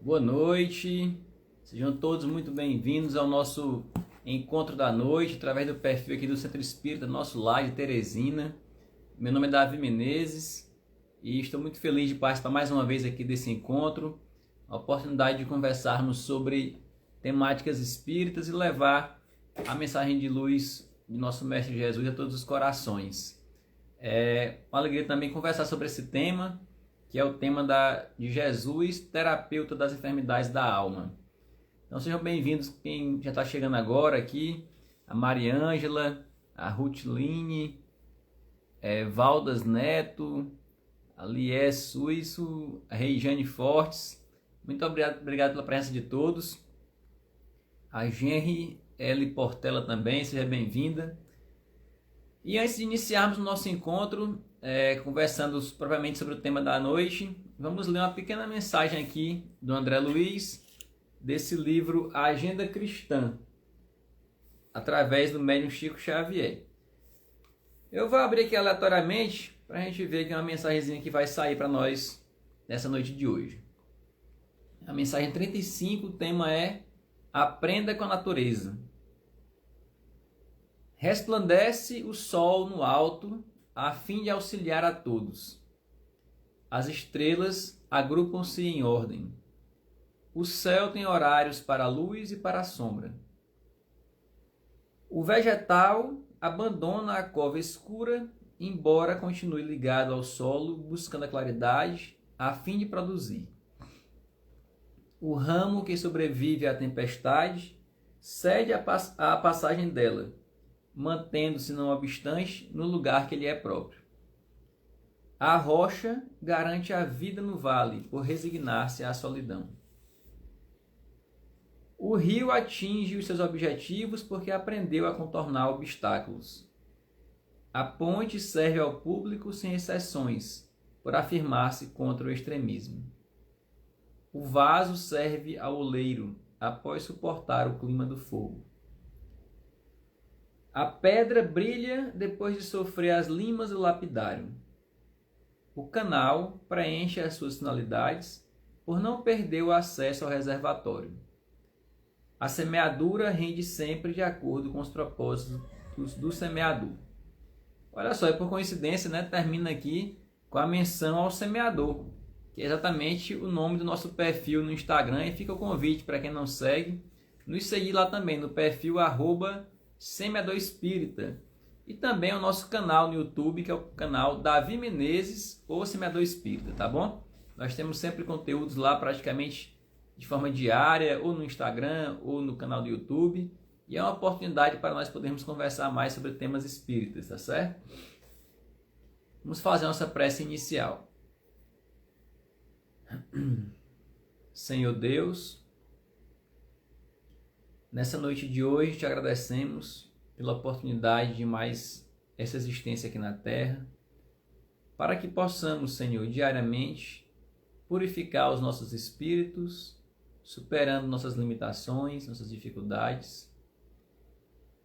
Boa noite, sejam todos muito bem-vindos ao nosso encontro da noite, através do perfil aqui do Centro Espírita, nosso lar de Teresina. Meu nome é Davi Menezes e estou muito feliz de participar mais uma vez aqui desse encontro, a oportunidade de conversarmos sobre temáticas espíritas e levar a mensagem de luz de nosso Mestre Jesus a todos os corações. É uma alegria também conversar sobre esse tema, que é o tema de Jesus, terapeuta das enfermidades da alma. Então sejam bem-vindos quem já está chegando agora aqui, a Mariângela, a Ruthline, Valdas Neto, a Lies Suíço, a Reijane Fortes. Muito obrigado pela presença de todos. A Genri L. Portela também, seja bem-vinda. E antes de iniciarmos o nosso encontro, conversando propriamente sobre o tema da noite, vamos ler uma pequena mensagem aqui do André Luiz, desse livro A Agenda Cristã, através do médium Chico Xavier. Eu vou abrir aqui aleatoriamente para a gente ver que é uma mensagenzinha que vai sair para nós nessa noite de hoje. A mensagem 35, o tema é Aprenda com a Natureza. Resplandece o sol no alto, a fim de auxiliar a todos. As estrelas agrupam-se em ordem. O céu tem horários para a luz e para a sombra. O vegetal abandona a cova escura, embora continue ligado ao solo, buscando a claridade, a fim de produzir. O ramo que sobrevive à tempestade cede à passagem dela, mantendo-se, não obstante, no lugar que lhe é próprio. A rocha garante a vida no vale, por resignar-se à solidão. O rio atinge os seus objetivos porque aprendeu a contornar obstáculos. A ponte serve ao público sem exceções, por afirmar-se contra o extremismo. O vaso serve ao oleiro, após suportar o clima do fogo. A pedra brilha depois de sofrer as limas do lapidário. O canal preenche as suas finalidades por não perder o acesso ao reservatório. A semeadura rende sempre de acordo com os propósitos do semeador. Olha só, por coincidência, né, termina aqui com a menção ao semeador, que é exatamente o nome do nosso perfil no Instagram, e fica o convite para quem não segue, nos seguir lá também no perfil @Semeador Espírita, e também o nosso canal no YouTube, que é o canal Davi Menezes ou Semeador Espírita, tá bom? Nós temos sempre conteúdos lá praticamente de forma diária, ou no Instagram, ou no canal do YouTube, e é uma oportunidade para nós podermos conversar mais sobre temas espíritas, tá certo? Vamos fazer a nossa prece inicial. Senhor Deus, nessa noite de hoje te agradecemos pela oportunidade de mais essa existência aqui na Terra, para que possamos, Senhor, diariamente purificar os nossos espíritos, superando nossas limitações, nossas dificuldades.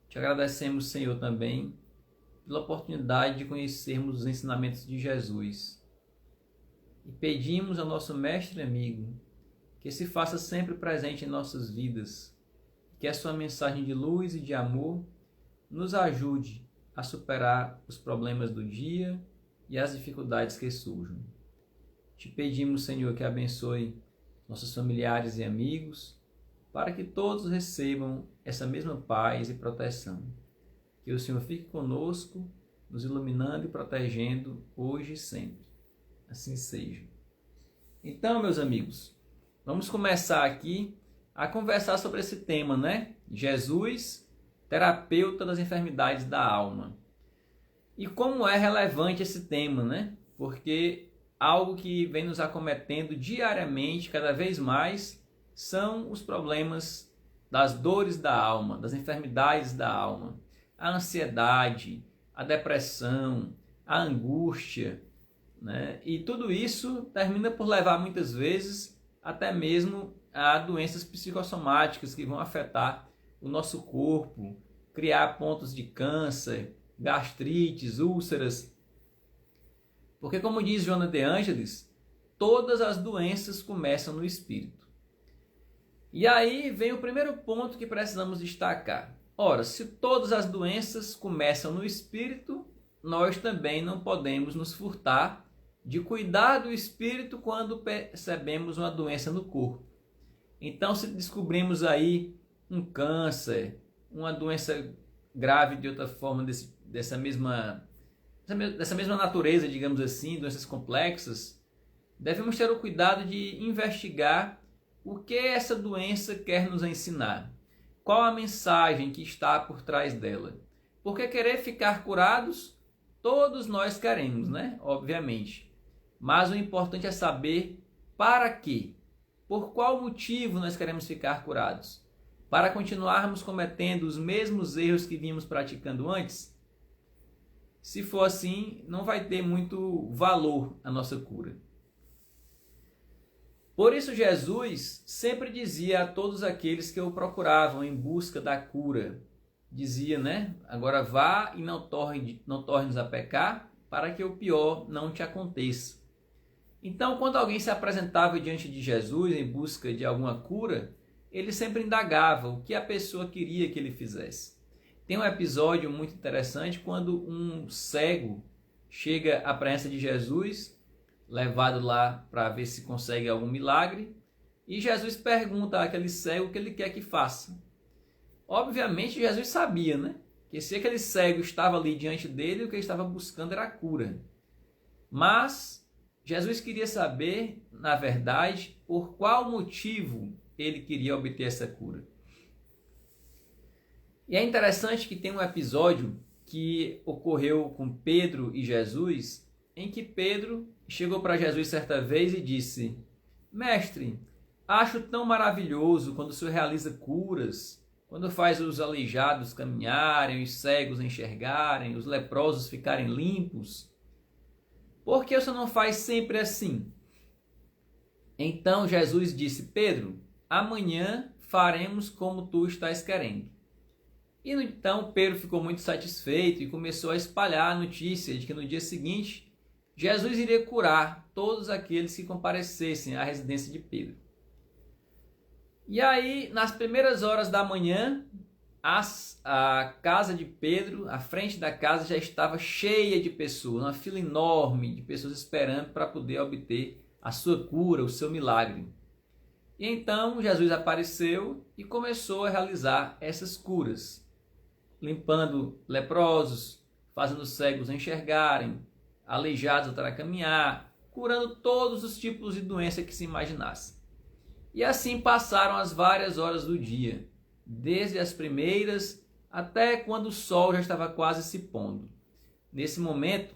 Te agradecemos, Senhor, também pela oportunidade de conhecermos os ensinamentos de Jesus. E pedimos ao nosso mestre amigo que se faça sempre presente em nossas vidas, que a sua mensagem de luz e de amor nos ajude a superar os problemas do dia e as dificuldades que surjam. Te pedimos, Senhor, que abençoe nossos familiares e amigos, para que todos recebam essa mesma paz e proteção. Que o Senhor fique conosco, nos iluminando e protegendo hoje e sempre. Assim seja. Então, meus amigos, vamos começar aqui a conversar sobre esse tema, né? Jesus, terapeuta das enfermidades da alma. E como é relevante esse tema, né? Porque algo que vem nos acometendo diariamente, cada vez mais, são os problemas das dores da alma, das enfermidades da alma. A ansiedade, a depressão, a angústia, né? E tudo isso termina por levar muitas vezes até mesmo a doenças psicossomáticas que vão afetar o nosso corpo, criar pontos de câncer, gastrites, úlceras. Porque, como diz Joana de Ângeles, todas as doenças começam no espírito. E aí vem o primeiro ponto que precisamos destacar. Ora, se todas as doenças começam no espírito, nós também não podemos nos furtar de cuidar do espírito quando percebemos uma doença no corpo. Então, se descobrimos aí um câncer, uma doença grave de outra forma dessa mesma natureza, digamos assim, doenças complexas, devemos ter o cuidado de investigar o que essa doença quer nos ensinar. Qual a mensagem que está por trás dela? Porque querer ficar curados, todos nós queremos, né? Obviamente. Mas o importante é saber para quê. Por qual motivo nós queremos ficar curados? Para continuarmos cometendo os mesmos erros que vínhamos praticando antes? Se for assim, não vai ter muito valor a nossa cura. Por isso Jesus sempre dizia a todos aqueles que o procuravam em busca da cura, dizia, né? Agora vá e não tornes a pecar, para que o pior não te aconteça. Então, quando alguém se apresentava diante de Jesus em busca de alguma cura, ele sempre indagava o que a pessoa queria que ele fizesse. Tem um episódio muito interessante quando um cego chega à presença de Jesus, levado lá para ver se consegue algum milagre, e Jesus pergunta àquele cego o que ele quer que faça. Obviamente, Jesus sabia, né? Que se aquele cego estava ali diante dele, o que ele estava buscando era a cura. Mas Jesus queria saber, na verdade, por qual motivo ele queria obter essa cura. E é interessante que tem um episódio que ocorreu com Pedro e Jesus, em que Pedro chegou para Jesus certa vez e disse: Mestre, acho tão maravilhoso quando o Senhor realiza curas, quando faz os aleijados caminharem, os cegos enxergarem, os leprosos ficarem limpos. Por que o Senhor não faz sempre assim? Então Jesus disse: Pedro, amanhã faremos como tu estás querendo. E então Pedro ficou muito satisfeito e começou a espalhar a notícia de que no dia seguinte Jesus iria curar todos aqueles que comparecessem à residência de Pedro. E aí, nas primeiras horas da manhã, a casa de Pedro, a frente da casa já estava cheia de pessoas, uma fila enorme de pessoas esperando para poder obter a sua cura, o seu milagre. E então Jesus apareceu e começou a realizar essas curas, limpando leprosos, fazendo cegos enxergarem, aleijados voltar a caminhar, curando todos os tipos de doença que se imaginasse. E assim passaram as várias horas do dia, desde as primeiras até quando o sol já estava quase se pondo. Nesse momento,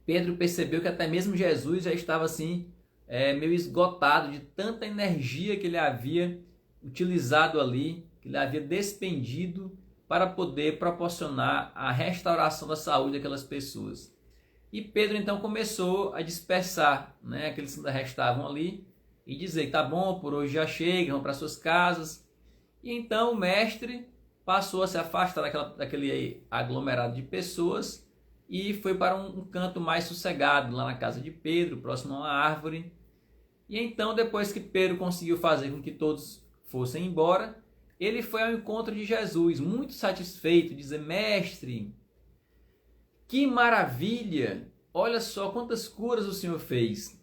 Pedro percebeu que até mesmo Jesus já estava assim, meio esgotado de tanta energia que ele havia utilizado ali, que ele havia despendido para poder proporcionar a restauração da saúde daquelas pessoas. E Pedro então começou a dispersar, né, aqueles que ainda restavam ali e dizer: tá bom, por hoje já chega, vão para suas casas. E então o mestre passou a se afastar daquele aglomerado de pessoas e foi para um canto mais sossegado, lá na casa de Pedro, próximo a uma árvore. E então, depois que Pedro conseguiu fazer com que todos fossem embora, ele foi ao encontro de Jesus, muito satisfeito, dizer: mestre, que maravilha! Olha só quantas curas o Senhor fez.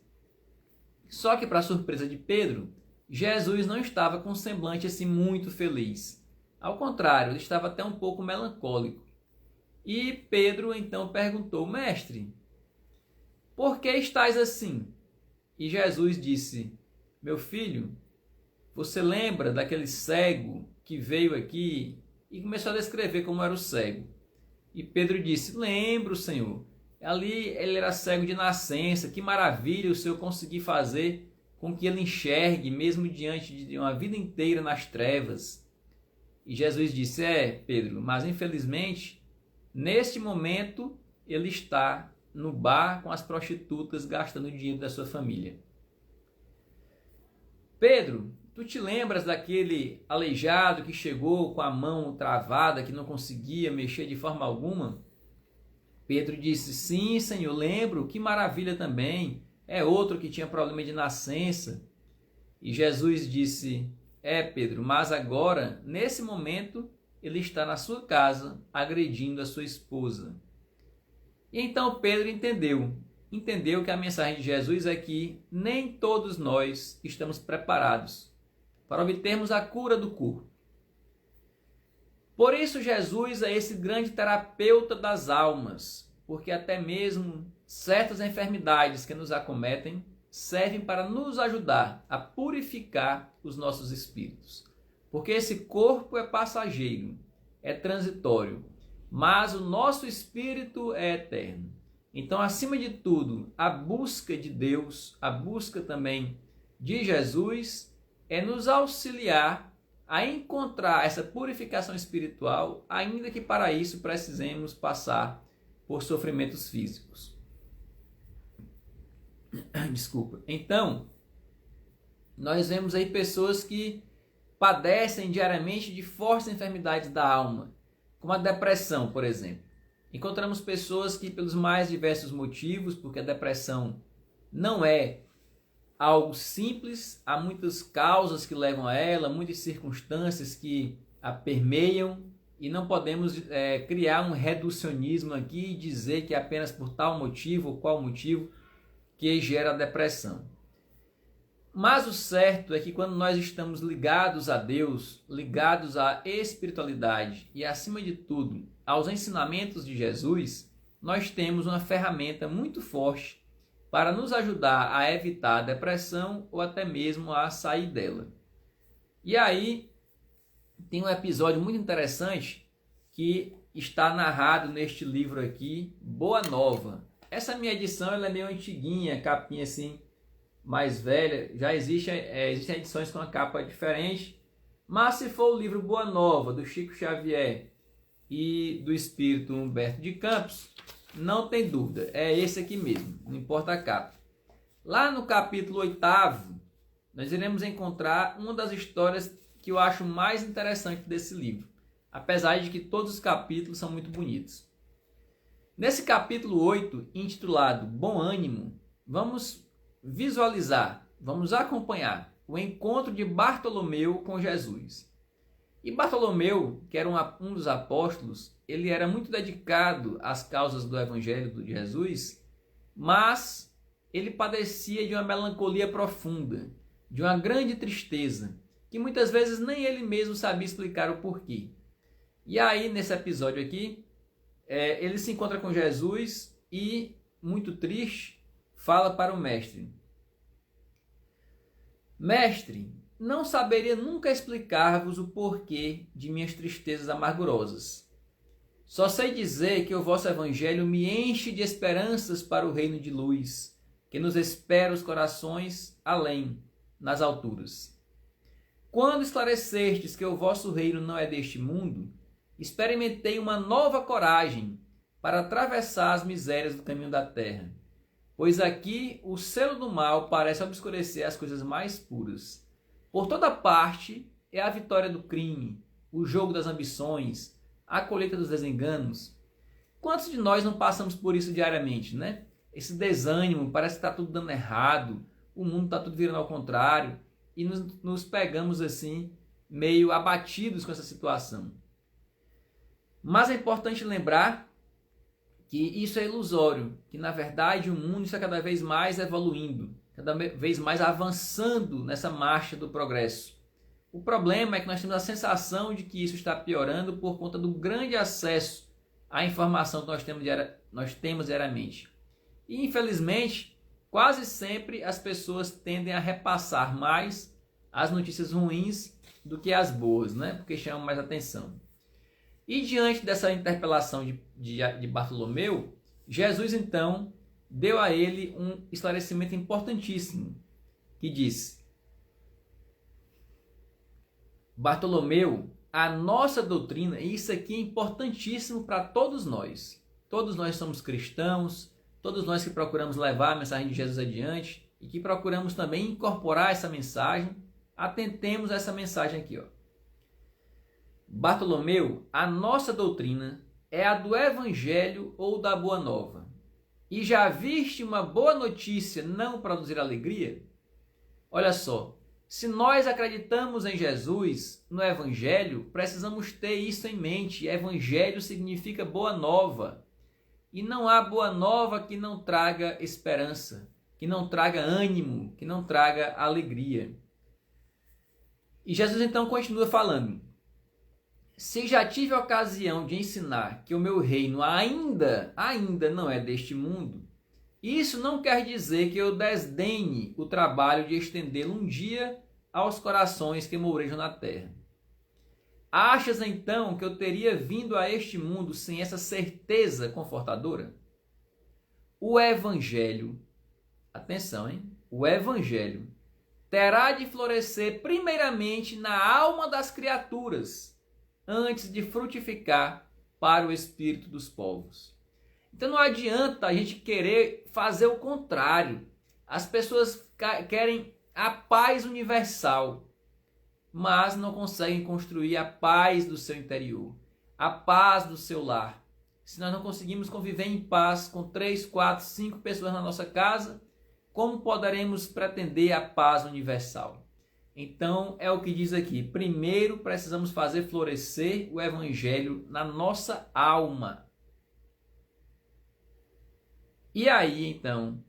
Só que, para surpresa de Pedro, Jesus não estava com um semblante assim muito feliz. Ao contrário, ele estava até um pouco melancólico. E Pedro então perguntou: mestre, por que estás assim? E Jesus disse: meu filho, você lembra daquele cego que veio aqui? E começou a descrever como era o cego. E Pedro disse: lembro, Senhor. Ali ele era cego de nascença. Que maravilha o Senhor conseguir fazer com que ele enxergue, mesmo diante de uma vida inteira nas trevas. E Jesus disse: Pedro, mas infelizmente, neste momento, ele está no bar com as prostitutas gastando o dinheiro da sua família. Pedro, tu te lembras daquele aleijado que chegou com a mão travada, que não conseguia mexer de forma alguma? Pedro disse: sim, Senhor, lembro, que maravilha também. É outro que tinha problema de nascença. E Jesus disse: Pedro, mas agora, nesse momento, ele está na sua casa agredindo a sua esposa. E então Pedro entendeu que a mensagem de Jesus é que nem todos nós estamos preparados para obtermos a cura do corpo. Por isso Jesus é esse grande terapeuta das almas, porque até mesmo certas enfermidades que nos acometem servem para nos ajudar a purificar os nossos espíritos. Porque esse corpo é passageiro, é transitório, mas o nosso espírito é eterno. Então, acima de tudo, a busca de Deus, a busca também de Jesus, é nos auxiliar a encontrar essa purificação espiritual, ainda que para isso precisemos passar por sofrimentos físicos. Desculpa. Então, nós vemos aí pessoas que padecem diariamente de fortes enfermidades da alma, como a depressão, por exemplo. Encontramos pessoas que, pelos mais diversos motivos, porque a depressão não é algo simples, há muitas causas que levam a ela, muitas circunstâncias que a permeiam, e não podemos criar um reducionismo aqui e dizer que é apenas por tal motivo ou qual motivo que gera a depressão. Mas o certo é que quando nós estamos ligados a Deus, ligados à espiritualidade e, acima de tudo, aos ensinamentos de Jesus, nós temos uma ferramenta muito forte para nos ajudar a evitar a depressão ou até mesmo a sair dela. E aí tem um episódio muito interessante que está narrado neste livro aqui, Boa Nova. Essa minha edição ela é meio antiguinha, capinha assim, mais velha. Já existem edições com uma capa diferente, mas se for o livro Boa Nova, do Chico Xavier e do Espírito Humberto de Campos, não tem dúvida, é esse aqui mesmo, não importa a capa. Lá no capítulo 8º, nós iremos encontrar uma das histórias que eu acho mais interessante desse livro, apesar de que todos os capítulos são muito bonitos. Nesse capítulo 8, intitulado Bom Ânimo, vamos visualizar, vamos acompanhar o encontro de Bartolomeu com Jesus. E Bartolomeu, que era um dos apóstolos, ele era muito dedicado às causas do Evangelho de Jesus, mas ele padecia de uma melancolia profunda, de uma grande tristeza, que muitas vezes nem ele mesmo sabia explicar o porquê. E aí, nesse episódio aqui, ele se encontra com Jesus e, muito triste, fala para o mestre: Mestre, não saberia nunca explicar-vos o porquê de minhas tristezas amargurosas. Só sei dizer que o vosso evangelho me enche de esperanças para o reino de luz, que nos espera os corações além, nas alturas. Quando esclarecestes que o vosso reino não é deste mundo, experimentei uma nova coragem para atravessar as misérias do caminho da terra, pois aqui o selo do mal parece obscurecer as coisas mais puras. Por toda parte é a vitória do crime, o jogo das ambições, a colheita dos desenganos. Quantos de nós não passamos por isso diariamente, né? Esse desânimo, parece que está tudo dando errado, o mundo está tudo virando ao contrário, e nos pegamos assim, meio abatidos com essa situação. Mas é importante lembrar que isso é ilusório, que na verdade o mundo está cada vez mais evoluindo, cada vez mais avançando nessa marcha do progresso. O problema é que nós temos a sensação de que isso está piorando por conta do grande acesso à informação que nós temos diariamente. E infelizmente, quase sempre as pessoas tendem a repassar mais as notícias ruins do que as boas, né? Porque chamam mais atenção. E diante dessa interpelação de Bartolomeu, Jesus então deu a ele um esclarecimento importantíssimo, que disse: Bartolomeu, a nossa doutrina, e isso aqui é importantíssimo para todos nós somos cristãos, todos nós que procuramos levar a mensagem de Jesus adiante e que procuramos também incorporar essa mensagem, atentemos a essa mensagem aqui, ó. Bartolomeu, a nossa doutrina é a do Evangelho ou da Boa Nova. E já viste uma boa notícia não produzir alegria? Olha só, Se nós acreditamos em Jesus, no Evangelho, precisamos ter isso em mente. Evangelho significa boa nova. E não há boa nova que não traga esperança, que não traga ânimo, que não traga alegria. E Jesus então continua falando: se já tive a ocasião de ensinar que o meu reino ainda não é deste mundo, isso não quer dizer que eu desdenhe o trabalho de estendê-lo um dia aos corações que morejam na terra. Achas então que eu teria vindo a este mundo sem essa certeza confortadora? O Evangelho, atenção, hein? O Evangelho terá de florescer primeiramente na alma das criaturas, antes de frutificar para o espírito dos povos. Então não adianta a gente querer fazer o contrário. As pessoas querem a paz universal, mas não conseguem construir a paz do seu interior, a paz do seu lar. Se nós não conseguimos conviver em paz com 3, 4, 5 pessoas na nossa casa, como poderemos pretender a paz universal? Então, é o que diz aqui. Primeiro, precisamos fazer florescer o Evangelho na nossa alma. E aí, então,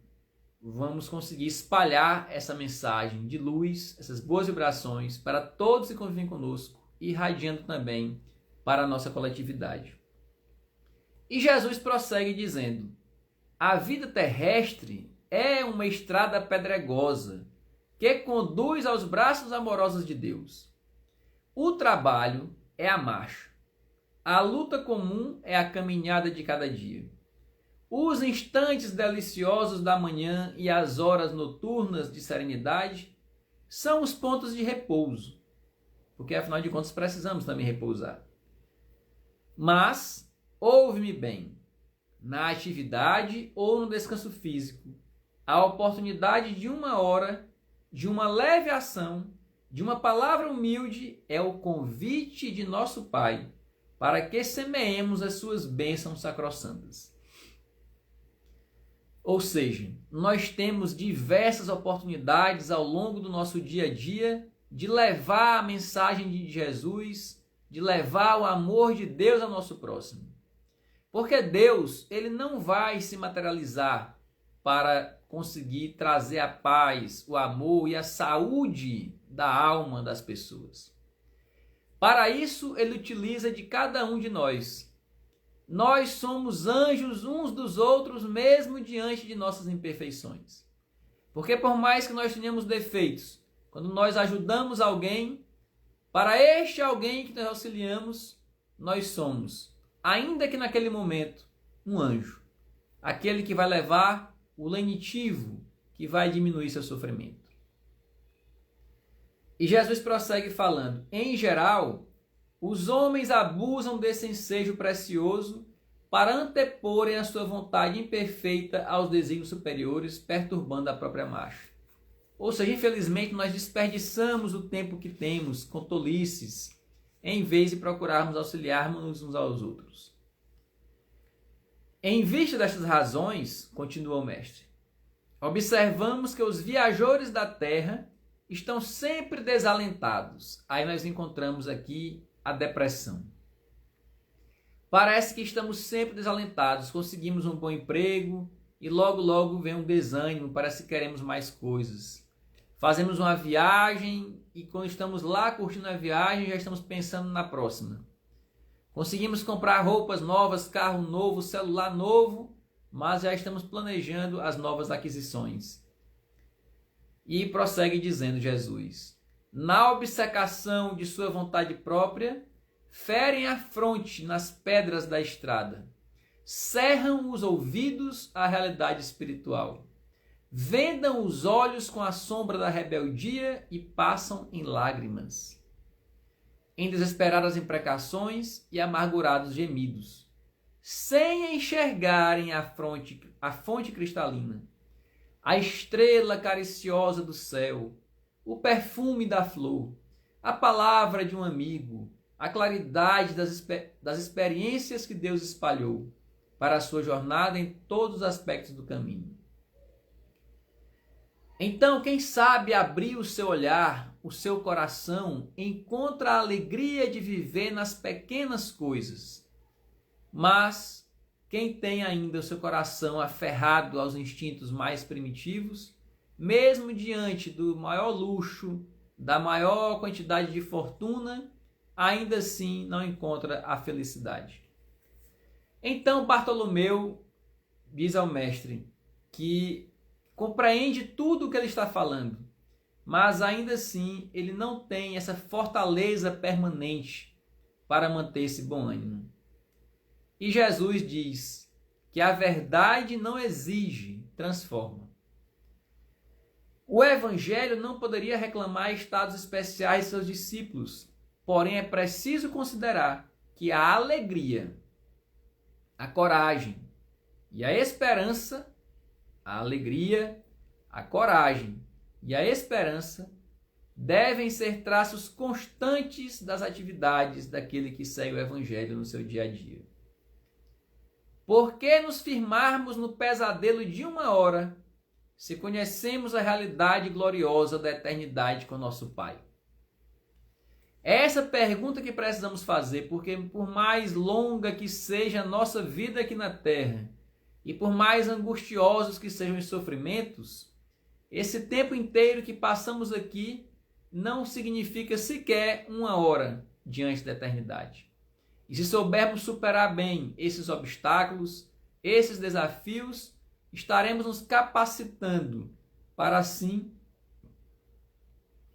vamos conseguir espalhar essa mensagem de luz, essas boas vibrações para todos que convivem conosco, irradiando também para a nossa coletividade. E Jesus prossegue dizendo: a vida terrestre é uma estrada pedregosa que conduz aos braços amorosos de Deus. O trabalho é a marcha. A luta comum é a caminhada de cada dia. Os instantes deliciosos da manhã e as horas noturnas de serenidade são os pontos de repouso, porque afinal de contas precisamos também repousar. Mas, ouve-me bem, na atividade ou no descanso físico, a oportunidade de uma hora, de uma leve ação, de uma palavra humilde é o convite de nosso Pai para que semeemos as suas bênçãos sacrossantas. Ou seja, nós temos diversas oportunidades ao longo do nosso dia a dia de levar a mensagem de Jesus, de levar o amor de Deus ao nosso próximo. Porque Deus, ele não vai se materializar para conseguir trazer a paz, o amor e a saúde da alma das pessoas. Para isso, ele utiliza de cada um de nós. Nós somos anjos uns dos outros, mesmo diante de nossas imperfeições. Porque por mais que nós tenhamos defeitos, quando nós ajudamos alguém, para este alguém que nós auxiliamos, nós somos, ainda que naquele momento, um anjo. Aquele que vai levar o lenitivo, que vai diminuir seu sofrimento. E Jesus prossegue falando: em geral, os homens abusam desse ensejo precioso para anteporem a sua vontade imperfeita aos desígnios superiores, perturbando a própria marcha. Ou seja, infelizmente, nós desperdiçamos o tempo que temos com tolices, em vez de procurarmos auxiliarmos uns aos outros. Em vista destas razões, continua o mestre, observamos que os viajores da terra estão sempre desalentados. Aí nós encontramos aqui a depressão. Parece que estamos sempre desalentados, conseguimos um bom emprego e logo vem um desânimo, parece que queremos mais coisas. Fazemos uma viagem e quando estamos lá curtindo a viagem já estamos pensando na próxima. Conseguimos comprar roupas novas, carro novo, celular novo, mas já estamos planejando as novas aquisições. E prossegue dizendo Jesus: na obcecação de sua vontade própria, ferem a fronte nas pedras da estrada, cerram os ouvidos à realidade espiritual, vendam os olhos com a sombra da rebeldia e passam em lágrimas, em desesperadas imprecações e amargurados gemidos, sem enxergarem a fonte cristalina, a estrela cariciosa do céu, o perfume da flor, a palavra de um amigo, a claridade das experiências que Deus espalhou para a sua jornada em todos os aspectos do caminho. Então, quem sabe abrir o seu olhar, o seu coração, encontra a alegria de viver nas pequenas coisas. Mas quem tem ainda o seu coração aferrado aos instintos mais primitivos, mesmo diante do maior luxo, da maior quantidade de fortuna, ainda assim não encontra a felicidade. Então Bartolomeu diz ao mestre que compreende tudo o que ele está falando, mas ainda assim ele não tem essa fortaleza permanente para manter esse bom ânimo. E Jesus diz que a verdade não exige, transforma. O Evangelho não poderia reclamar estados especiais de seus discípulos, porém é preciso considerar que a alegria, a coragem e a esperança, a alegria, a coragem e a esperança devem ser traços constantes das atividades daquele que segue o Evangelho no seu dia a dia. Por que nos firmarmos no pesadelo de uma hora, se conhecemos a realidade gloriosa da eternidade com nosso Pai? É essa pergunta que precisamos fazer, porque por mais longa que seja a nossa vida aqui na Terra, e por mais angustiosos que sejam os sofrimentos, esse tempo inteiro que passamos aqui não significa sequer uma hora diante da eternidade. E se soubermos superar bem esses obstáculos, esses desafios, estaremos nos capacitando para assim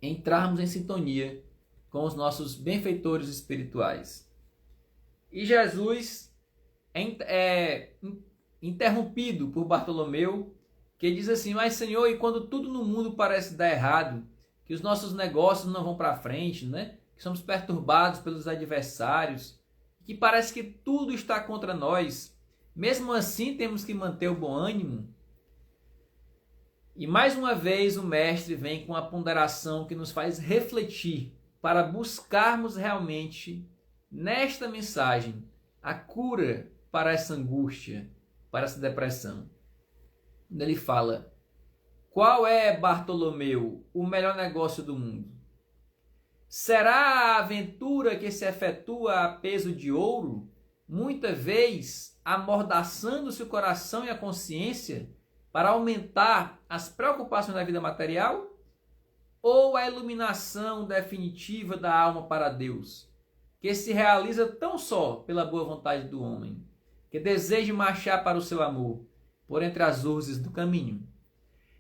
entrarmos em sintonia com os nossos benfeitores espirituais. E Jesus é interrompido por Bartolomeu, que diz assim: mas Senhor, e quando tudo no mundo parece dar errado, que os nossos negócios não vão para frente, né? Que somos perturbados pelos adversários, que parece que tudo está contra nós, mesmo assim temos que manter o bom ânimo? E mais uma vez o mestre vem com a ponderação que nos faz refletir para buscarmos realmente nesta mensagem a cura para essa angústia, para essa depressão. Ele fala: qual é, Bartolomeu, o melhor negócio do mundo? Será a aventura que se efetua a peso de ouro, muita vez amordaçando-se o coração e a consciência para aumentar as preocupações da vida material? Ou a iluminação definitiva da alma para Deus, que se realiza tão só pela boa vontade do homem, que deseja marchar para o seu amor, por entre as urzes do caminho?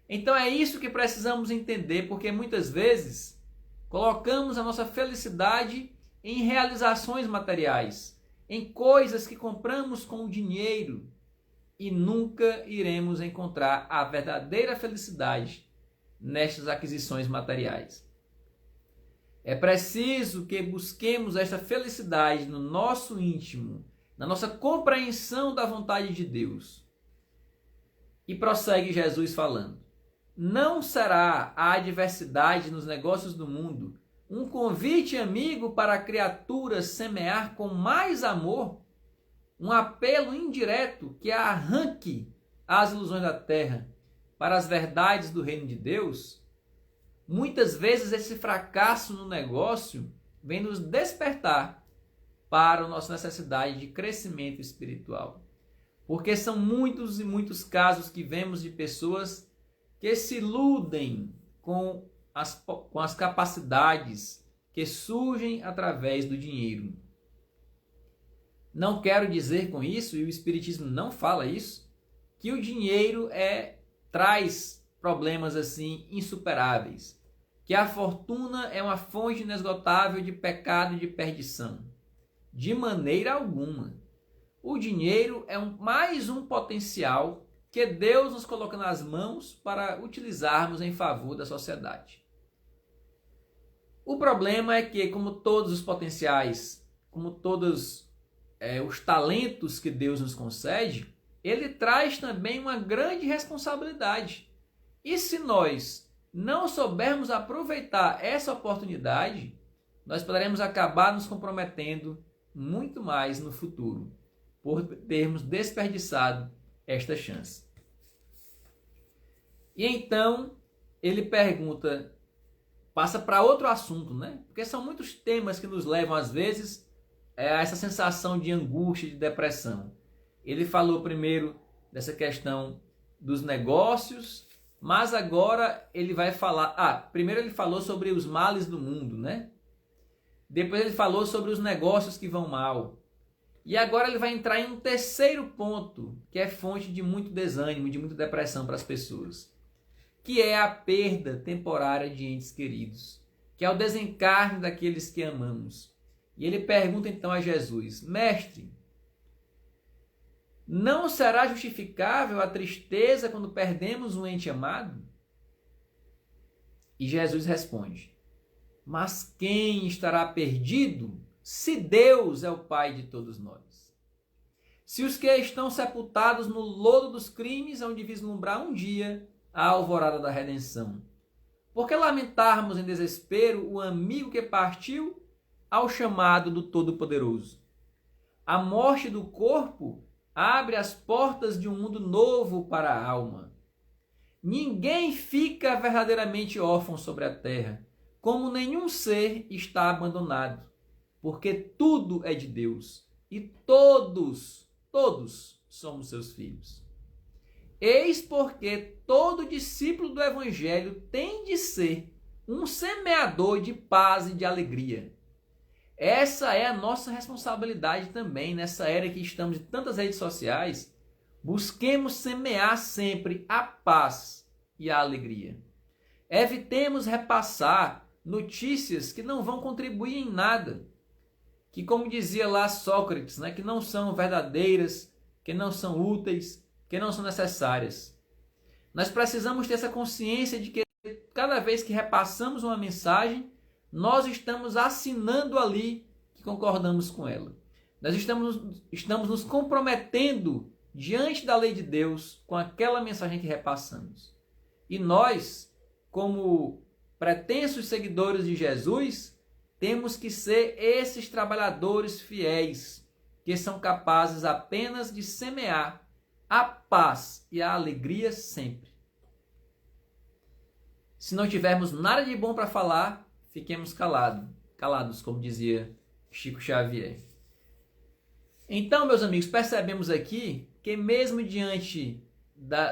Então é isso que precisamos entender, porque muitas vezes colocamos a nossa felicidade em realizações materiais, em coisas que compramos com o dinheiro, e nunca iremos encontrar a verdadeira felicidade nestas aquisições materiais. É preciso que busquemos esta felicidade no nosso íntimo, na nossa compreensão da vontade de Deus. E prossegue Jesus falando: não será a adversidade nos negócios do mundo um convite amigo para a criatura semear com mais amor, um apelo indireto que a arranque as ilusões da terra para as verdades do reino de Deus? Muitas vezes esse fracasso no negócio vem nos despertar para a nossa necessidade de crescimento espiritual. Porque são muitos e muitos casos que vemos de pessoas que se iludem com as capacidades que surgem através do dinheiro. Não quero dizer com isso, e o Espiritismo não fala isso, que o dinheiro traz problemas assim insuperáveis, que a fortuna é uma fonte inesgotável de pecado e de perdição. De maneira alguma. O dinheiro é mais um potencial que Deus nos coloca nas mãos para utilizarmos em favor da sociedade. O problema é que, como todos os potenciais, como todos os talentos que Deus nos concede, ele traz também uma grande responsabilidade. E se nós não soubermos aproveitar essa oportunidade, nós poderemos acabar nos comprometendo muito mais no futuro, por termos desperdiçado esta chance. E então, ele pergunta, passa para outro assunto, né? Porque são muitos temas que nos levam, às vezes, a essa sensação de angústia, de depressão. Ele falou primeiro dessa questão dos negócios, mas agora ele vai falar... primeiro ele falou sobre os males do mundo, né? Depois ele falou sobre os negócios que vão mal. E agora ele vai entrar em um terceiro ponto, que é fonte de muito desânimo, de muita depressão para as pessoas, que é a perda temporária de entes queridos, que é o desencarne daqueles que amamos. E ele pergunta então a Jesus: Mestre, não será justificável a tristeza quando perdemos um ente amado? E Jesus responde: mas quem estará perdido se Deus é o Pai de todos nós? Se os que estão sepultados no lodo dos crimes hão de vislumbrar um dia a alvorada da redenção. Por que lamentarmos em desespero o amigo que partiu ao chamado do Todo-Poderoso? A morte do corpo abre as portas de um mundo novo para a alma. Ninguém fica verdadeiramente órfão sobre a terra, como nenhum ser está abandonado, porque tudo é de Deus e todos somos seus filhos. Eis porque todo discípulo do Evangelho tem de ser um semeador de paz e de alegria. Essa é a nossa responsabilidade também nessa era que estamos de tantas redes sociais. Busquemos semear sempre a paz e a alegria. Evitemos repassar notícias que não vão contribuir em nada, que, como dizia lá Sócrates, né, que não são verdadeiras, que não são úteis, que não são necessárias. Nós precisamos ter essa consciência de que cada vez que repassamos uma mensagem, nós estamos assinando ali que concordamos com ela. Nós estamos nos comprometendo diante da lei de Deus com aquela mensagem que repassamos. E nós, como pretensos seguidores de Jesus, temos que ser esses trabalhadores fiéis, que são capazes apenas de semear a paz e a alegria sempre. Se não tivermos nada de bom para falar, fiquemos calados, como dizia Chico Xavier. Então, meus amigos, percebemos aqui que mesmo diante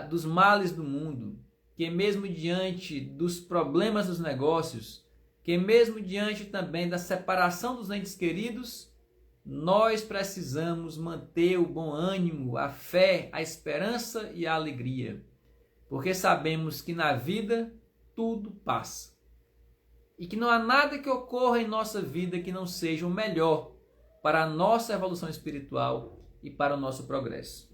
dos males do mundo, que mesmo diante dos problemas dos negócios, que mesmo diante também da separação dos entes queridos, nós precisamos manter o bom ânimo, a fé, a esperança e a alegria, porque sabemos que na vida tudo passa e que não há nada que ocorra em nossa vida que não seja o melhor para a nossa evolução espiritual e para o nosso progresso.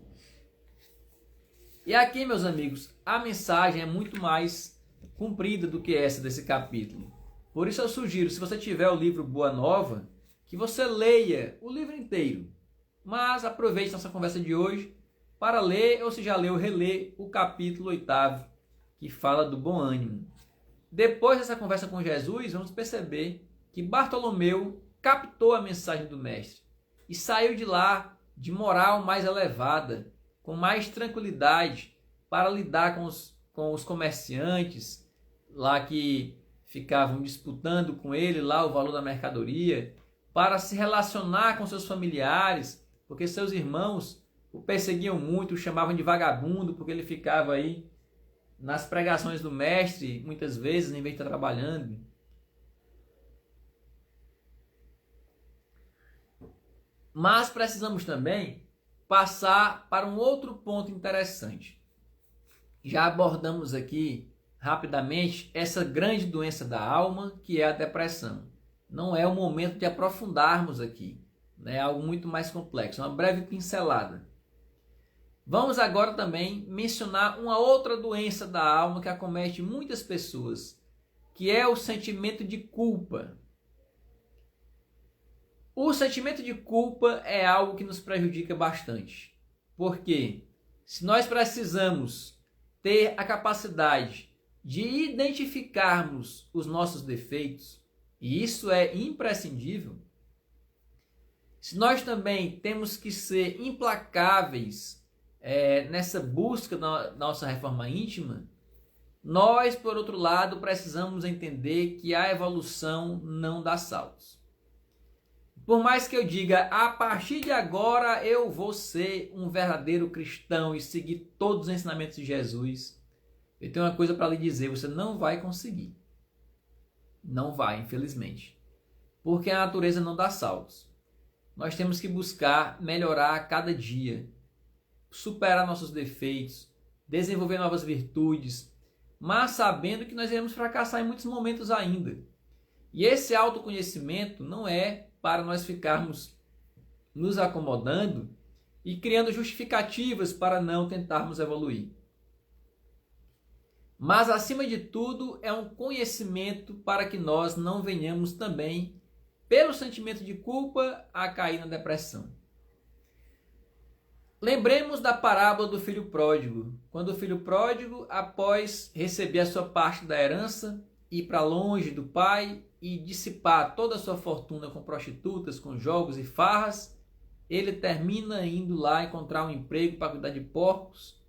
E aqui, meus amigos, a mensagem é muito mais comprida do que essa desse capítulo. Por isso eu sugiro, se você tiver o livro Boa Nova, que você leia o livro inteiro. Mas aproveite nossa conversa de hoje para ler, ou se já leu, reler o capítulo 8º, que fala do bom ânimo. Depois dessa conversa com Jesus, vamos perceber que Bartolomeu captou a mensagem do Mestre e saiu de lá de moral mais elevada, com mais tranquilidade, para lidar com os comerciantes lá que ficavam disputando com ele lá o valor da mercadoria, para se relacionar com seus familiares, porque seus irmãos o perseguiam muito, o chamavam de vagabundo, porque ele ficava aí nas pregações do Mestre, muitas vezes, em vez de estar trabalhando. Mas precisamos também passar para um outro ponto interessante. Já abordamos aqui rapidamente essa grande doença da alma, que é a depressão. Não é o momento de aprofundarmos aqui, é algo muito mais complexo, uma breve pincelada. Vamos agora também mencionar uma outra doença da alma que acomete muitas pessoas, que é o sentimento de culpa. O sentimento de culpa é algo que nos prejudica bastante. Porque se nós precisamos ter a capacidade de identificarmos os nossos defeitos, e isso é imprescindível, se nós também temos que ser implacáveis nessa busca da nossa reforma íntima, Nós, por outro lado, precisamos entender que a evolução não dá saltos. Por mais que eu diga, a partir de agora eu vou ser um verdadeiro cristão e seguir todos os ensinamentos de Jesus, eu tenho uma coisa para lhe dizer, você não vai conseguir. Não vai, infelizmente. Porque a natureza não dá saltos. Nós temos que buscar melhorar a cada dia, superar nossos defeitos, desenvolver novas virtudes, mas sabendo que nós iremos fracassar em muitos momentos ainda. E esse autoconhecimento não é para nós ficarmos nos acomodando e criando justificativas para não tentarmos evoluir. Mas, acima de tudo, é um conhecimento para que nós não venhamos também, pelo sentimento de culpa, a cair na depressão. Lembremos da parábola do filho pródigo. Quando o filho pródigo, após receber a sua parte da herança, ir para longe do pai e dissipar toda a sua fortuna com prostitutas, com jogos e farras, ele termina indo lá encontrar um emprego para cuidar de porcos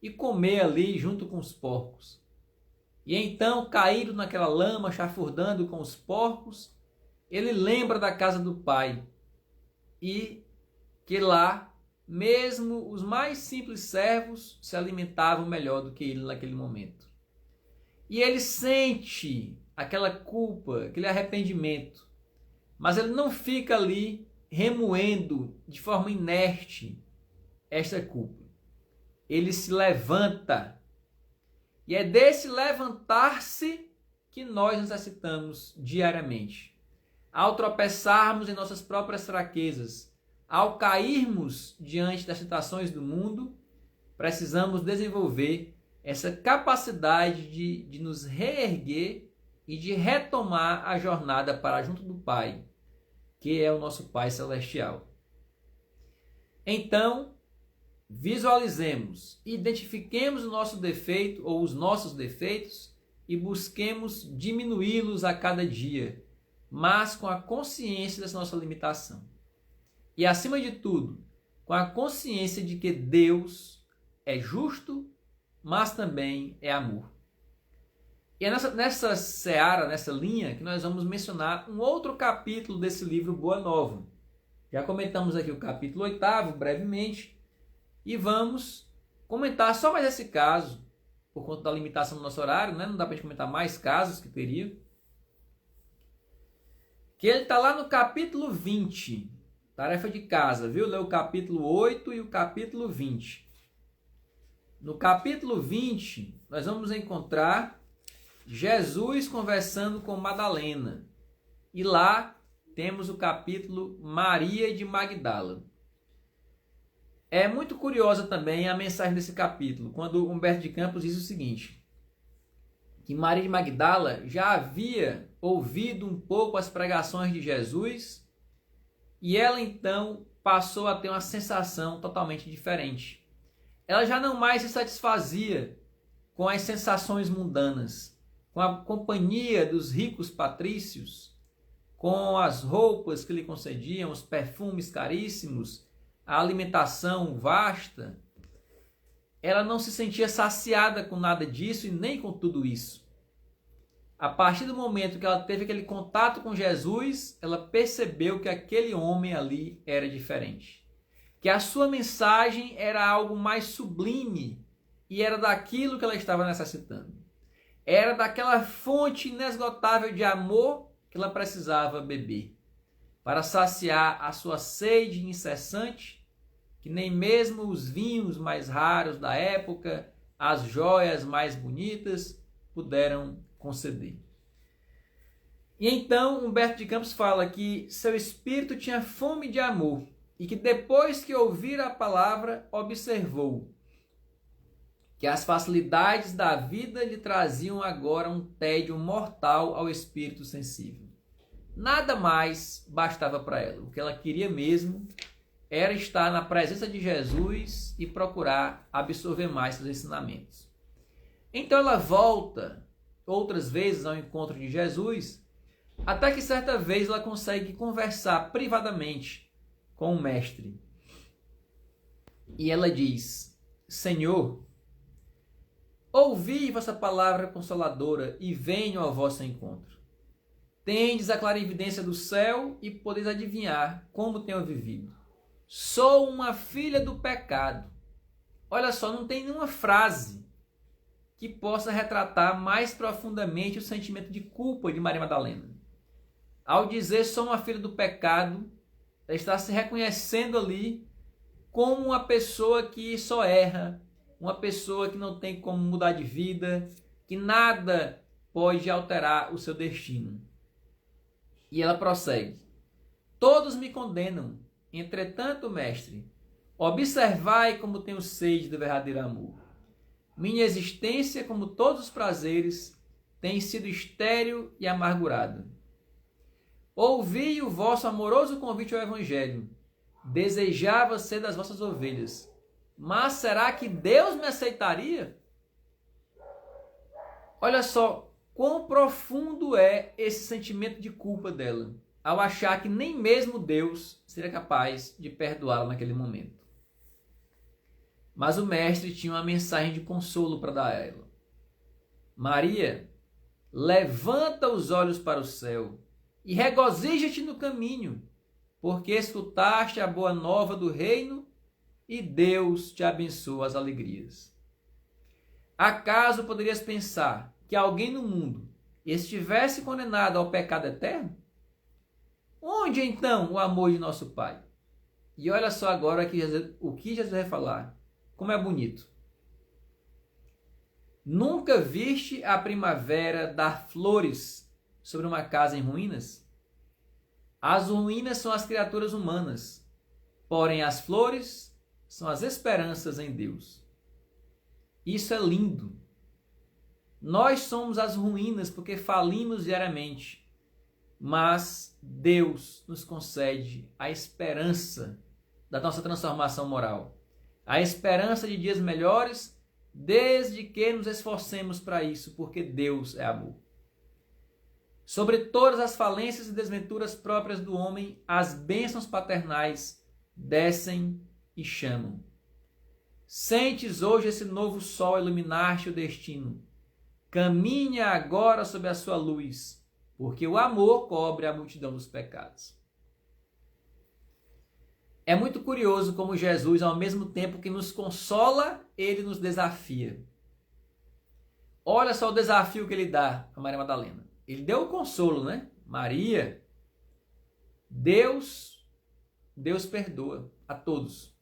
e comer ali junto com os porcos. E então, caído naquela lama, chafurdando com os porcos, ele lembra da casa do pai e que lá, mesmo os mais simples servos se alimentavam melhor do que ele naquele momento. E ele sente aquela culpa, aquele arrependimento, mas ele não fica ali remoendo de forma inerte esta culpa. Ele se levanta. E é desse levantar-se que nós necessitamos diariamente. Ao tropeçarmos em nossas próprias fraquezas, ao cairmos diante das tentações do mundo, precisamos desenvolver essa capacidade de nos reerguer e de retomar a jornada para junto do Pai, que é o nosso Pai Celestial. Então, visualizemos, identifiquemos o nosso defeito ou os nossos defeitos e busquemos diminuí-los a cada dia, mas com a consciência dessa nossa limitação. E, acima de tudo, com a consciência de que Deus é justo, mas também é amor. E é nessa seara, nessa linha, que nós vamos mencionar um outro capítulo desse livro Boa Nova. Já comentamos aqui o capítulo 8º, brevemente, e vamos comentar só mais esse caso, por conta da limitação do nosso horário, né? Não dá para a gente comentar mais casos que teria. Que ele está lá no capítulo 20, tarefa de casa, viu? Lê o capítulo 8 e o capítulo 20. No capítulo 20, nós vamos encontrar Jesus conversando com Madalena. E lá temos o capítulo Maria de Magdala. É muito curiosa também a mensagem desse capítulo, quando Humberto de Campos diz o seguinte, que Maria de Magdala já havia ouvido um pouco as pregações de Jesus e ela então passou a ter uma sensação totalmente diferente. Ela já não mais se satisfazia com as sensações mundanas, com a companhia dos ricos patrícios, com as roupas que lhe concediam, os perfumes caríssimos, a alimentação vasta. Ela não se sentia saciada com nada disso e nem com tudo isso. A partir do momento que ela teve aquele contato com Jesus, ela percebeu que aquele homem ali era diferente. Que a sua mensagem era algo mais sublime e era daquilo que ela estava necessitando. Era daquela fonte inesgotável de amor que ela precisava beber para saciar a sua sede incessante, que nem mesmo os vinhos mais raros da época, as joias mais bonitas puderam conceder. E então Humberto de Campos fala que seu espírito tinha fome de amor e que depois que ouvira a palavra, observou que as facilidades da vida lhe traziam agora um tédio mortal ao espírito sensível. Nada mais bastava para ela. O que ela queria mesmo era estar na presença de Jesus e procurar absorver mais seus ensinamentos. Então ela volta outras vezes ao encontro de Jesus, até que certa vez ela consegue conversar privadamente com o mestre. E ela diz: Senhor, Ouvi vossa palavra consoladora e venho ao vosso encontro. Tendes a clarividência do céu e podeis adivinhar como tenho vivido. Sou uma filha do pecado. Olha só, não tem nenhuma frase que possa retratar mais profundamente o sentimento de culpa de Maria Madalena. Ao dizer sou uma filha do pecado, ela está se reconhecendo ali como uma pessoa que só erra, uma pessoa que não tem como mudar de vida, que nada pode alterar o seu destino. E ela prossegue: todos me condenam, entretanto, mestre, observai como tenho sede do verdadeiro amor. Minha existência, como todos os prazeres, tem sido estéril e amargurada. Ouvi o vosso amoroso convite ao Evangelho. Desejava ser das vossas ovelhas. Mas será que Deus me aceitaria? Olha só quão profundo é esse sentimento de culpa dela, ao achar que nem mesmo Deus seria capaz de perdoá-la naquele momento. Mas o mestre tinha uma mensagem de consolo para dar a ela. Maria, levanta os olhos para o céu e regozija-te no caminho, porque escutaste a boa nova do reino e Deus te abençoa as alegrias. Acaso poderias pensar que alguém no mundo estivesse condenado ao pecado eterno? Onde então o amor de nosso Pai? E olha só agora o que Jesus vai falar. Como é bonito. Nunca viste a primavera dar flores sobre uma casa em ruínas? As ruínas são as criaturas humanas, porém as flores são as esperanças em Deus. Isso é lindo. Nós somos as ruínas porque falimos diariamente, mas Deus nos concede a esperança da nossa transformação moral, a esperança de dias melhores, desde que nos esforcemos para isso, porque Deus é amor. Sobre todas as falências e desventuras próprias do homem, as bênçãos paternais descem e chamam. Sentes hoje esse novo sol iluminar-te o destino. Caminha agora sob a sua luz, porque o amor cobre a multidão dos pecados. É muito curioso como Jesus, ao mesmo tempo que nos consola, ele nos desafia. Olha só o desafio que ele dá a Maria Madalena. Ele deu o consolo, né? Maria, Deus perdoa a todos.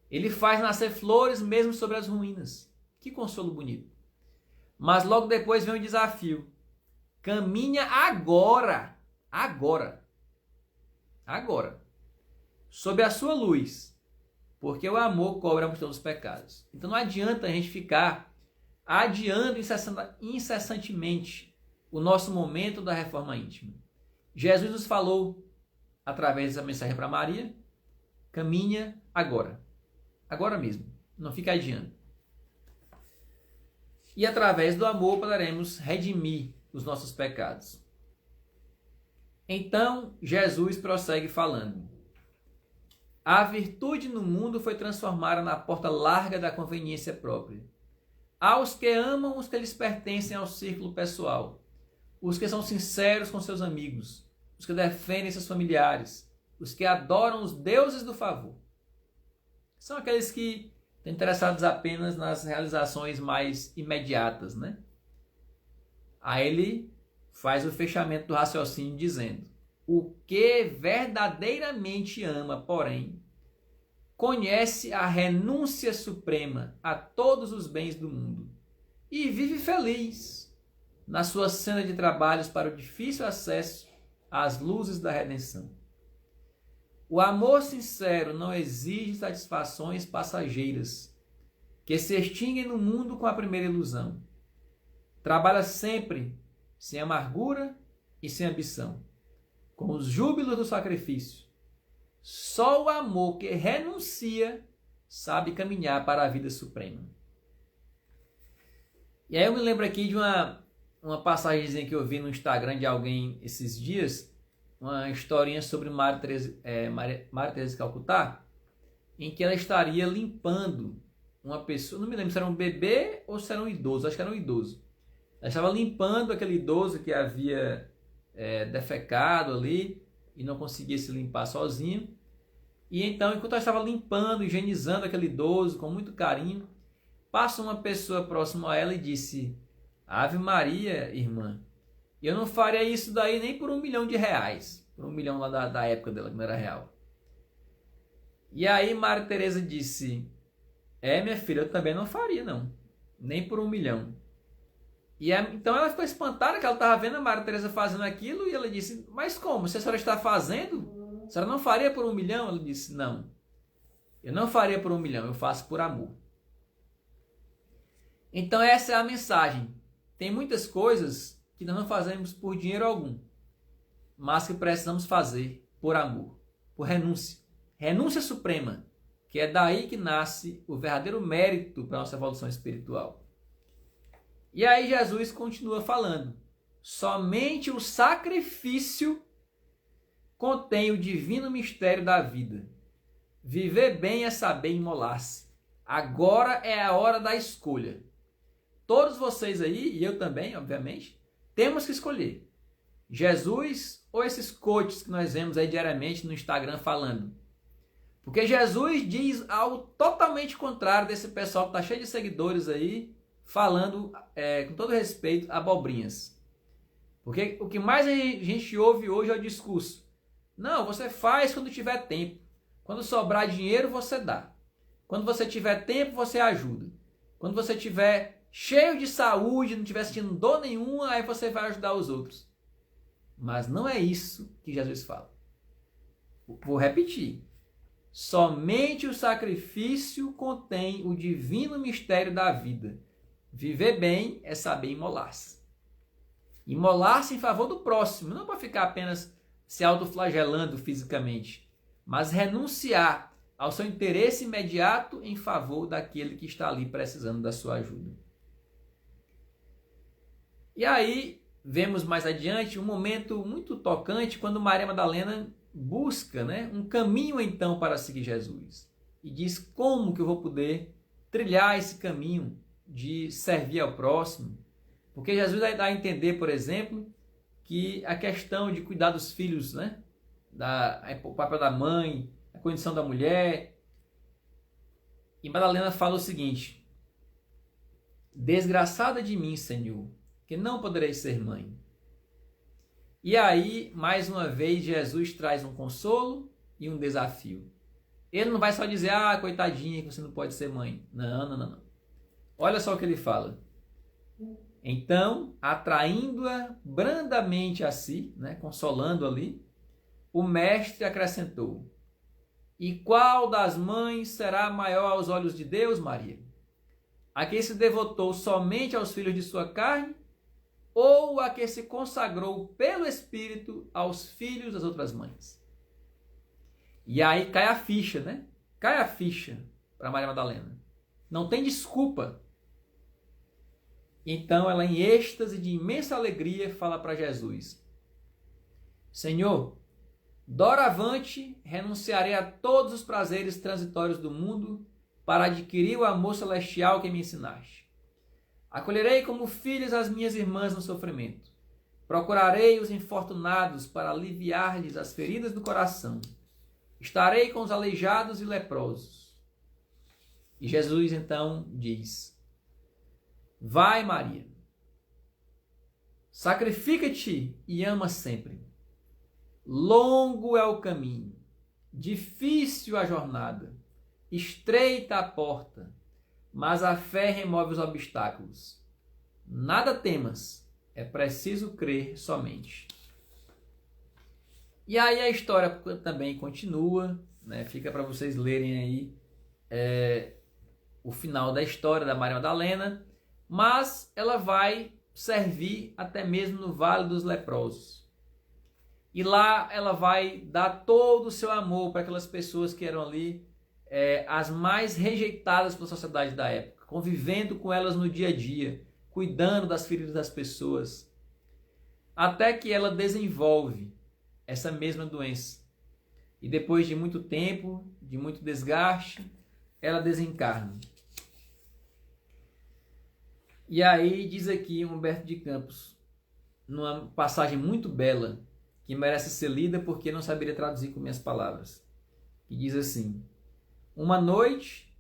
Ele faz nascer flores mesmo sobre as ruínas. Que consolo bonito. Mas logo depois vem o desafio. Caminha agora. Agora. Sob a sua luz. Porque o amor cobre a multidão dos pecados. Então não adianta a gente ficar adiando incessantemente o nosso momento da reforma íntima. Jesus nos falou, através dessa mensagem para Maria, caminha agora. Agora mesmo. Não fica adiando. E através do amor poderemos redimir os nossos pecados. Então, Jesus prossegue falando. A virtude no mundo foi transformada na porta larga da conveniência própria. Aos que amam os que lhes pertencem ao círculo pessoal, os que são sinceros com seus amigos, os que defendem seus familiares, os que adoram os deuses do favor. São aqueles que estão interessados apenas nas realizações mais imediatas, né? Aí ele faz o fechamento do raciocínio dizendo: o que verdadeiramente ama, porém, conhece a renúncia suprema a todos os bens do mundo e vive feliz na sua cena de trabalhos para o difícil acesso às luzes da redenção. O amor sincero não exige satisfações passageiras que se extinguem no mundo com a primeira ilusão. Trabalha sempre sem amargura e sem ambição, com os júbilos do sacrifício. Só o amor que renuncia sabe caminhar para a vida suprema. E aí eu me lembro aqui de uma passagemzinha que eu vi no Instagram de alguém esses dias, uma historinha sobre Maria Teresa de Calcutá, em que ela estaria limpando uma pessoa, não me lembro se era um bebê ou se era um idoso, acho que era um idoso. Ela estava limpando aquele idoso que havia defecado ali e não conseguia se limpar sozinho. E então, enquanto ela estava limpando, higienizando aquele idoso com muito carinho, passa uma pessoa próxima a ela e disse: Ave Maria, irmã, eu não faria isso daí nem por R$ 1 milhão. Por 1 milhão lá da época dela, que não era real. E aí Maria Teresa disse: minha filha, eu também não faria, não. Nem por 1 milhão. Então ela ficou espantada que ela estava vendo a Maria Teresa fazendo aquilo e ela disse: mas como? Se a senhora está fazendo, a senhora não faria por 1 milhão? Ela disse: não, eu não faria por 1 milhão, eu faço por amor. Então essa é a mensagem. Tem muitas coisas que nós não fazemos por dinheiro algum, mas que precisamos fazer por amor, por renúncia. Renúncia suprema, que é daí que nasce o verdadeiro mérito para a nossa evolução espiritual. E aí Jesus continua falando: somente o sacrifício contém o divino mistério da vida. Viver bem é saber imolar-se. Agora é a hora da escolha. Todos vocês aí, e eu também, obviamente, temos que escolher Jesus ou esses coaches que nós vemos aí diariamente no Instagram falando. Porque Jesus diz algo totalmente contrário desse pessoal que está cheio de seguidores aí, falando, com todo respeito, abobrinhas. Porque o que mais a gente ouve hoje é o discurso: não, você faz quando tiver tempo. Quando sobrar dinheiro, você dá. Quando você tiver tempo, você ajuda. Quando você tiver cheio de saúde, não estiver sentindo dor nenhuma, aí você vai ajudar os outros. Mas não é isso que Jesus fala. Vou repetir. Somente o sacrifício contém o divino mistério da vida. Viver bem é saber imolar-se. Imolar-se em favor do próximo, não para ficar apenas se autoflagelando fisicamente, mas renunciar ao seu interesse imediato em favor daquele que está ali precisando da sua ajuda. E aí, vemos mais adiante um momento muito tocante quando Maria Madalena busca, um caminho então para seguir Jesus. E diz: como que eu vou poder trilhar esse caminho de servir ao próximo? Porque Jesus dá a entender, por exemplo, que a questão de cuidar dos filhos, o papel da mãe, a condição da mulher. E Madalena fala o seguinte: desgraçada de mim, Senhor, que não poderei ser mãe. E aí, mais uma vez, Jesus traz um consolo e um desafio. Ele não vai só dizer: coitadinha, que você não pode ser mãe. Não. Olha só o que ele fala. Então, atraindo-a brandamente a si, consolando ali, o mestre acrescentou: e qual das mães será maior aos olhos de Deus, Maria? A que se devotou somente aos filhos de sua carne, ou a que se consagrou pelo Espírito aos filhos das outras mães? E aí cai a ficha, Cai a ficha para Maria Madalena. Não tem desculpa. Então ela, em êxtase de imensa alegria, fala para Jesus: Senhor, doravante renunciarei a todos os prazeres transitórios do mundo para adquirir o amor celestial que me ensinaste. Acolherei como filhas as minhas irmãs no sofrimento. Procurarei os infortunados para aliviar-lhes as feridas do coração. Estarei com os aleijados e leprosos. E Jesus então diz: vai, Maria, sacrifica-te e ama sempre. Longo é o caminho, difícil a jornada, estreita a porta, mas a fé remove os obstáculos. Nada temas, é preciso crer somente. E aí a história também continua, fica para vocês lerem aí o final da história da Maria Madalena, mas ela vai servir até mesmo no Vale dos Leprosos. E lá ela vai dar todo o seu amor para aquelas pessoas que eram ali as mais rejeitadas pela sociedade da época, convivendo com elas no dia a dia, cuidando das feridas das pessoas, até que ela desenvolve essa mesma doença. E depois de muito tempo, de muito desgaste, ela desencarna. E aí diz aqui Humberto de Campos, numa passagem muito bela, que merece ser lida porque não saberia traduzir com minhas palavras, que diz assim: uma noite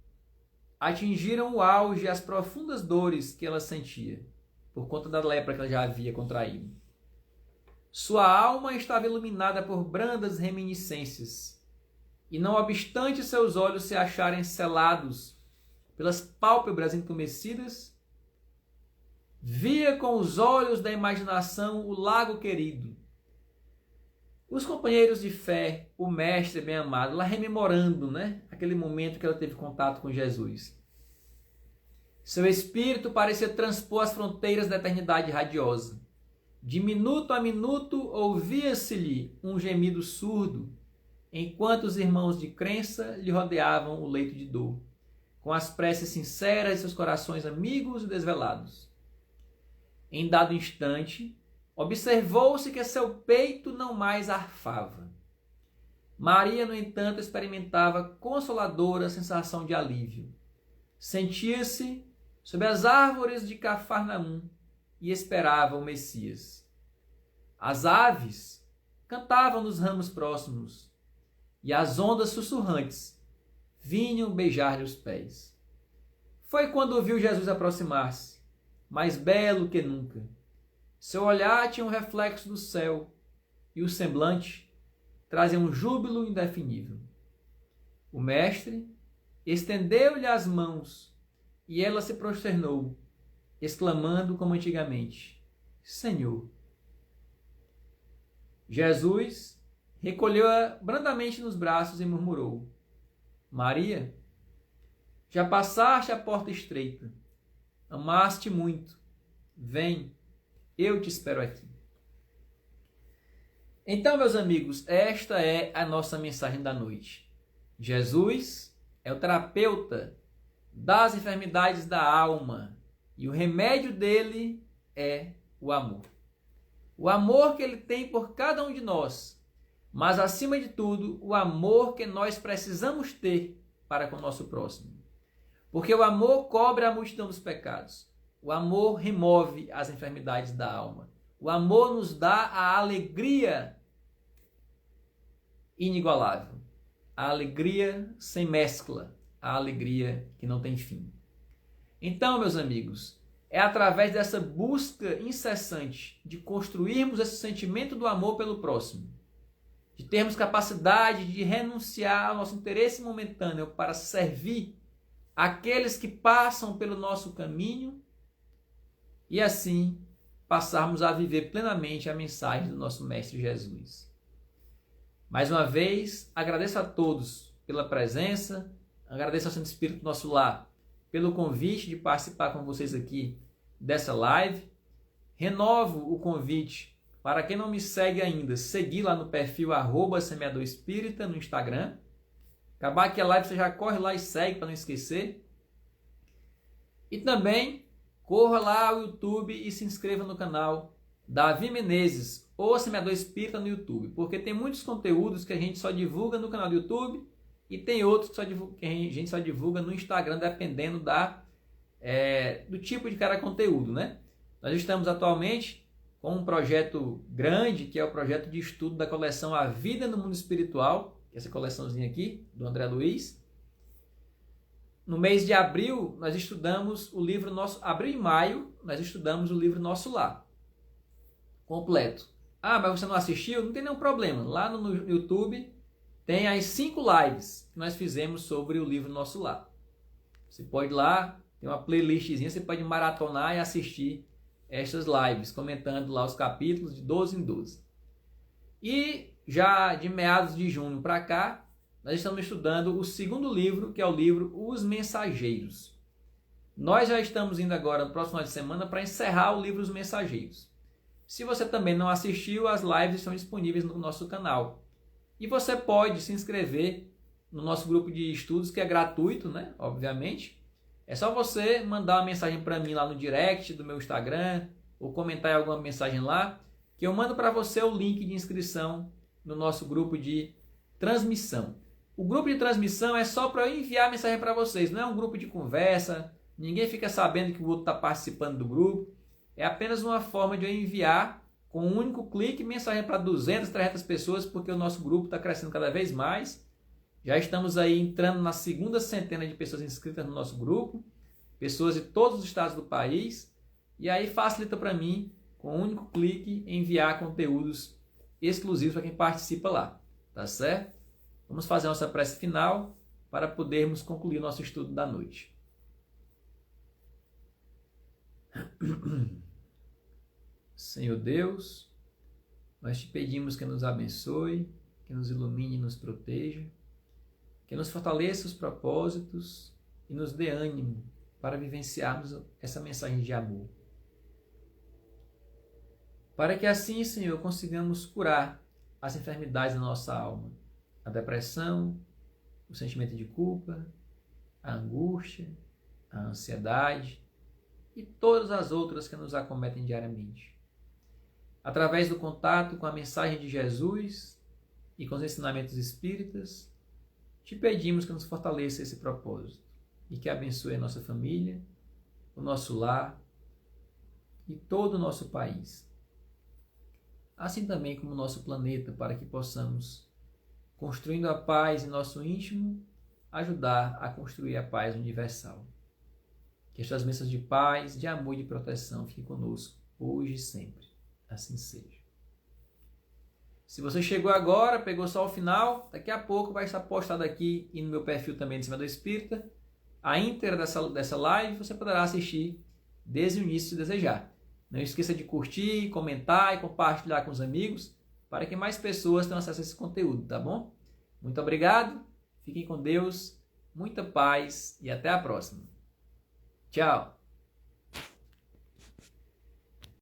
atingiram o auge as profundas dores que ela sentia, por conta da lepra que ela já havia contraído. Sua alma estava iluminada por brandas reminiscências, e não obstante seus olhos se acharem selados pelas pálpebras entumecidas, via com os olhos da imaginação o lago querido. Os companheiros de fé, o mestre bem-amado, lá rememorando, aquele momento que ela teve contato com Jesus. Seu espírito parecia transpor as fronteiras da eternidade radiosa. De minuto a minuto ouvia-se-lhe um gemido surdo, enquanto os irmãos de crença lhe rodeavam o leito de dor, com as preces sinceras de seus corações amigos e desvelados. Em dado instante, observou-se que seu peito não mais arfava. Maria, no entanto, experimentava consoladora sensação de alívio. Sentia-se sob as árvores de Cafarnaum e esperava o Messias. As aves cantavam nos ramos próximos e as ondas sussurrantes vinham beijar-lhe os pés. Foi quando viu Jesus aproximar-se, mais belo que nunca. Seu olhar tinha um reflexo do céu e o semblante trazia um júbilo indefinível. O mestre estendeu-lhe as mãos e ela se prosternou, exclamando como antigamente: Senhor. Jesus recolheu-a brandamente nos braços e murmurou: Maria, já passaste a porta estreita, amaste muito, vem, eu te espero aqui. Então, meus amigos, esta é a nossa mensagem da noite. Jesus é o terapeuta das enfermidades da alma e o remédio dele é o amor. O amor que ele tem por cada um de nós, mas acima de tudo, o amor que nós precisamos ter para com o nosso próximo. Porque o amor cobre a multidão dos pecados. O amor remove as enfermidades da alma. O amor nos dá a alegria inigualável. A alegria sem mescla. A alegria que não tem fim. Então, meus amigos, é através dessa busca incessante de construirmos esse sentimento do amor pelo próximo, de termos capacidade de renunciar ao nosso interesse momentâneo para servir aqueles que passam pelo nosso caminho e assim passarmos a viver plenamente a mensagem do nosso Mestre Jesus. Mais uma vez, agradeço a todos pela presença, agradeço ao Santo Espírito do nosso lar pelo convite de participar com vocês aqui dessa live. Renovo o convite para quem não me segue ainda, seguir lá no perfil @semeadorespírita no Instagram. Acabar aqui a live, você já corre lá e segue para não esquecer. E também corra lá ao YouTube e se inscreva no canal Davi Menezes ou Semeador Espírita no YouTube, porque tem muitos conteúdos que a gente só divulga no canal do YouTube e tem outros que a gente só divulga no Instagram, dependendo do tipo de cada conteúdo, Nós estamos atualmente com um projeto grande, que é o projeto de estudo da coleção A Vida no Mundo Espiritual, que é essa coleçãozinha aqui, do André Luiz. No mês de abril, nós estudamos o livro Nosso... Abril e maio, nós estudamos o livro Nosso Lar, completo. Ah, mas você não assistiu? Não tem nenhum problema. Lá no YouTube tem as 5 lives que nós fizemos sobre o livro Nosso Lar. Você pode ir lá, tem uma playlistzinha, você pode maratonar e assistir estas lives, comentando lá os capítulos de 12 em 12. E já de meados de junho para cá, nós estamos estudando o segundo livro, que é o livro Os Mensageiros. Nós já estamos indo agora, no próximo final de semana, para encerrar o livro Os Mensageiros. Se você também não assistiu, as lives estão disponíveis no nosso canal. E você pode se inscrever no nosso grupo de estudos, que é gratuito, obviamente. É só você mandar uma mensagem para mim lá no direct do meu Instagram, ou comentar alguma mensagem lá, que eu mando para você o link de inscrição no nosso grupo de transmissão. O grupo de transmissão é só para eu enviar a mensagem para vocês, não é um grupo de conversa, ninguém fica sabendo que o outro está participando do grupo. É apenas uma forma de eu enviar com um único clique mensagem para 200, 300 pessoas, porque o nosso grupo está crescendo cada vez mais. Já estamos aí entrando na segunda centena de pessoas inscritas no nosso grupo, pessoas de todos os estados do país, e aí facilita para mim, com um único clique, enviar conteúdos exclusivos para quem participa lá, tá certo? Vamos fazer a nossa prece final para podermos concluir o nosso estudo da noite. Senhor Deus, nós te pedimos que nos abençoe, que nos ilumine e nos proteja, que nos fortaleça os propósitos e nos dê ânimo para vivenciarmos essa mensagem de amor. Para que assim, Senhor, consigamos curar as enfermidades da nossa alma, a depressão, o sentimento de culpa, a angústia, a ansiedade e todas as outras que nos acometem diariamente. Através do contato com a mensagem de Jesus e com os ensinamentos espíritas, te pedimos que nos fortaleça esse propósito e que abençoe a nossa família, o nosso lar e todo o nosso país. Assim também como o nosso planeta, para que possamos, construindo a paz em nosso íntimo, ajudar a construir a paz universal. Que estas bênçãos de paz, de amor e de proteção fiquem conosco, hoje e sempre. Assim seja. Se você chegou agora, pegou só o final, daqui a pouco vai estar postado aqui e no meu perfil também de Cima do Espírita, a íntegra dessa live, você poderá assistir desde o início se desejar. Não esqueça de curtir, comentar e compartilhar com os amigos para que mais pessoas tenham acesso a esse conteúdo, tá bom? Muito obrigado, fiquem com Deus, muita paz e até a próxima. Tchau!